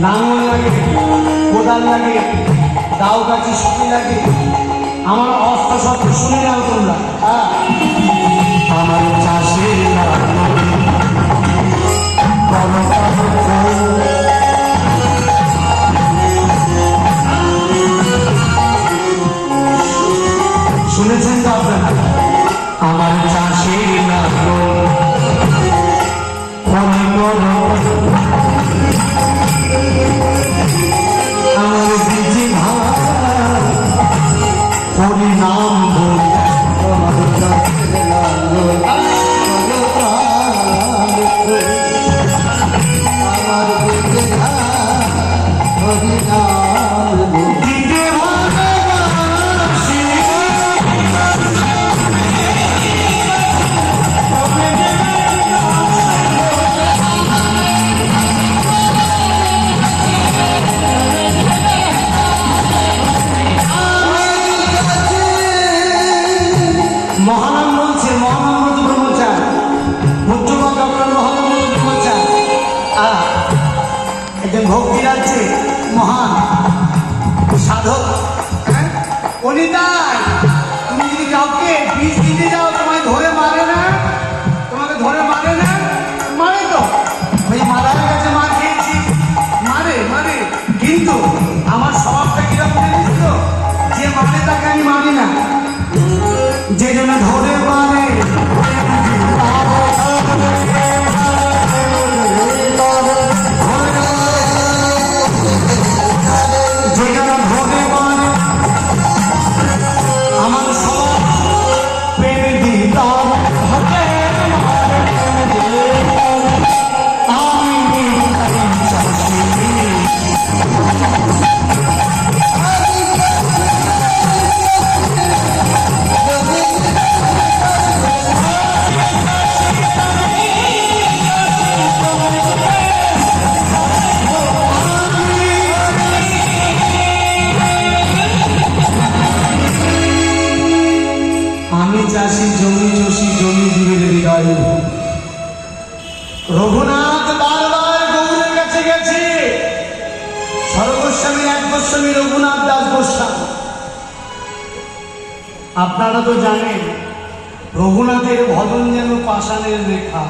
লাঙল লাগে, কোদাল লাগে, দাও গাছি শুনে লাগে, আমার অস্ত্র শস্ত্র শুনে নাও তোমরা। আমার চাষের শুনেছেন তো আপনারা? আমার চাষের আমার বীজি হরিনাম মহানাম বলছে, মহানাম ব্রহ্মচার মুখ্যমা ডক্টর মহানাম ব্রহ্মচার। একজন ভক্তি রাজ্যে মহান সাধক, উনি তাই তুমি যদি কাউকে বিষ দিতে যাও তোমায় ধরে মারে না, তোমাকে ধরে মারে না, মারে তো ওই মারার কাছে মার খেয়েছি, মারে মারে, কিন্তু আমার স্বভাবটা কিরকম জানিস তো, যে মারে তাকে আমি মানি না, যে জন্য ধরে মানে যে জন্য ধরে মানে আমার সব প্রেম দিতাম চাষি জমি চষি জমি দিবের হৃদয়। রঘুনাথ বারবার গৌরের কাছে গেছে, সর্বস্বামী এক গোস্বামী রঘুনাথ দাস গোস্বামী। আপনারা তো জানেন রঘুনাথের ভজন যেন পাষাণের রেখা।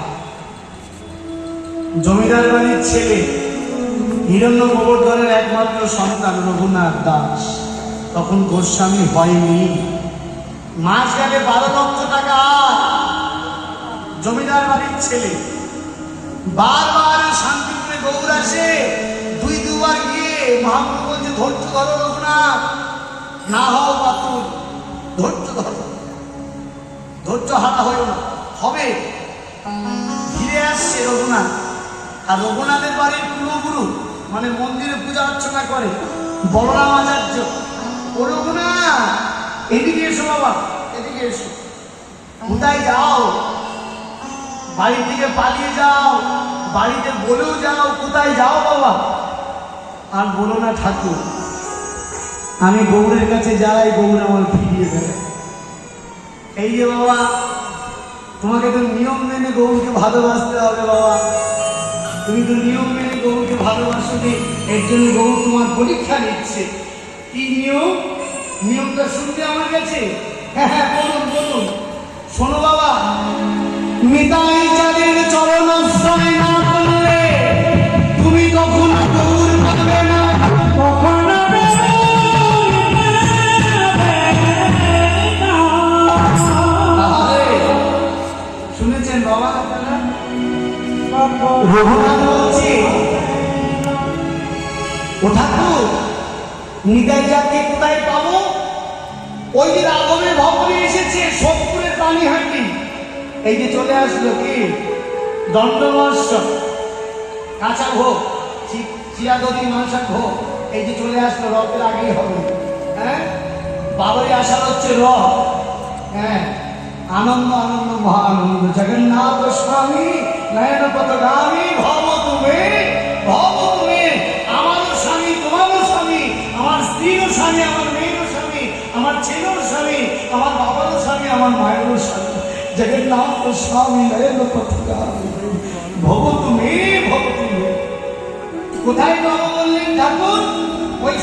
জমিদার বাড়ির ছেলে, হিরণ্য গোবর্ধনের একমাত্র সন্তান রঘুনাথ দাস, তখন গোস্বামী হয়নি। মাস গেলে 12 লক্ষ টাকা। জমিদার বাড়ির ছেলে বারবার শান্তিপুরে গৌর আসে, দুবার গিয়ে মহাপ্রভু বলছে ধৈর্য ধরো রঘুনাথ, না হও বাতুল, ধৈর্য ধরো, ধৈর্য হারা হইও না, হবে। ফিরে আসছে রঘুনাথ। আর রঘুনাথের বাড়ির কুলগুরু মানে মন্দিরে পূজা অর্চনা করে বলরাম আচার্য। ও রঘুনাথ এদিকে এসো বাবা, এদিকে এসো। কোথায় যাও? বাড়ি থেকে পালিয়ে যাও, বাড়িতে বলেও যাও, কোথায় যাও বাবা? আর বলো না ঠাকুর, আমি গৌরের কাছে যাই, গৌর আমার ফিরিয়ে দেয়। এই যে বাবা, তোমাকে তো নিয়ম মেনে গৌরকে ভালোবাসতে হবে বাবা, তুমি তো নিয়ম মেনে গৌরকে ভালোবাসোনি, এর জন্য গৌর তোমার পরীক্ষা নিচ্ছে। কি নিয়ম? নিয়মটা শুনতে আমার কাছে? হ্যাঁ হ্যাঁ, বলুন বলুন। শোনো বাবা, নিতাই চাঁদের চরণাশ্রয় না করলে তুমি কখন গৌর পাবে না, কখন শুনেছেন বাবা? রঘুনাথ বলছে, ও ঠাকুর নিতাই চাঁদকে কোথায় পাবো? ওই যে রাঘবের ভবনে এসেছে, সোদপুরের পানিহাটি। এই যে চলে আসলো কি দণ্ডমস্য, কাঁচা ভোগ, চিরাদধি মাংসা ভোগ, এই যে চলে আসলো, রথের আগেই হবে। হ্যাঁ, বাবারই আসার হচ্ছে রথ। হ্যাঁ, আনন্দ আনন্দ মহা আনন্দ। জগন্নাথ স্বামী নয়ন পথগামী ভব তুমি, ভব তুমি। আমারও স্বামী, তোমারও স্বামী, আমার স্ত্রীরও স্বামী, আমার মেয়েরও স্বামী, আমার ছেলের স্বামী, আমার বাবারও স্বামী, আমার মায়েরও স্বামী। জগন্নাথ স্বামী নয়ন পথগামী ভব তুমি, ভব তুমি। ও কোথায় নবমল্লিক ঠাকুর? ওই